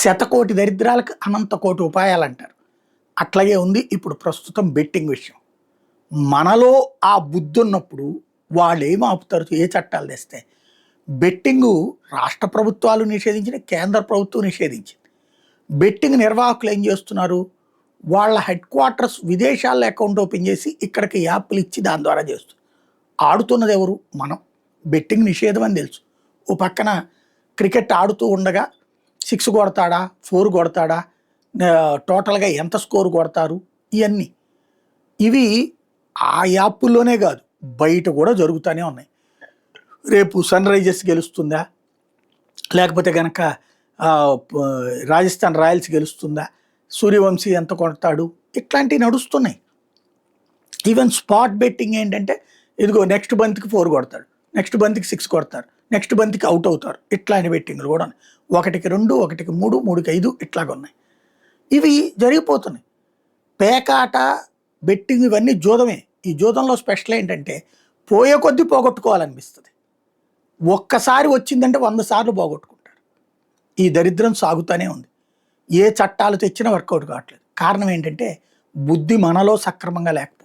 శతకోటి దరిద్రాలకు అనంత కోటి ఉపాయాలంటారు. అట్లాగే ఉంది ఇప్పుడు ప్రస్తుతం బెట్టింగ్ విషయం. మనలో ఆ బుద్ధి ఉన్నప్పుడు వాళ్ళు ఏం ఆపుతారు? ఏ చట్టాలు తెస్తే? బెట్టింగు రాష్ట్ర ప్రభుత్వాలు నిషేధించిన, కేంద్ర ప్రభుత్వం నిషేధించింది. బెట్టింగ్ నిర్వాహకులు ఏం చేస్తున్నారు? వాళ్ళ హెడ్ క్వార్టర్స్ విదేశాల్లో అకౌంట్ ఓపెన్ చేసి ఇక్కడికి యాప్లు ఇచ్చి దాని ద్వారా చేస్తున్నారు. ఆడుతున్నది ఎవరు? మనం. బెట్టింగ్ నిషేధం అని తెలుసు. ఓ పక్కన క్రికెట్ ఆడుతూ ఉండగా 6 కొడతాడా, 4 కొడతాడా, టోటల్గా ఎంత స్కోర్ కొడతారు, ఇవన్నీ ఇవి ఆ యాప్ల్లోనే కాదు బయట కూడా జరుగుతూనే ఉన్నాయి. రేపు సన్ రైజర్స్ గెలుస్తుందా, లేకపోతే కనుక రాజస్థాన్ రాయల్స్ గెలుస్తుందా, సూర్యవంశీ ఎంత కొడతాడు, ఇట్లాంటివి నడుస్తున్నాయి. ఈవెన్ స్పాట్ బెట్టింగ్ ఏంటంటే ఇదిగో నెక్స్ట్ బంతికి 4 కొడతాడు, నెక్స్ట్ బంతికి 6 కొడతారు, నెక్స్ట్ బంతికి అవుట్ అవుతారు. ఇట్లాంటి బెట్టింగ్లు కూడా ఉన్నాయి. 1కి 2, 1కి 3, 3కి 5 ఇట్లాగ ఉన్నాయి. ఇవి జరిగిపోతున్నాయి. పేకాట, బెట్టింగ్ ఇవన్నీ జూదమే. ఈ జూదంలో స్పెషల్ ఏంటంటే పోయే కొద్దీ పోగొట్టుకోవాలనిపిస్తుంది. ఒక్కసారి వచ్చిందంటే 100 సార్లు పోగొట్టుకుంటారు. ఈ దరిద్రం సాగుతూనే ఉంది. ఏ చట్టాలు తెచ్చినా వర్కౌట్ కావట్లేదు. కారణం ఏంటంటే బుద్ధి మనలో సక్రమంగా లేకపోవడం.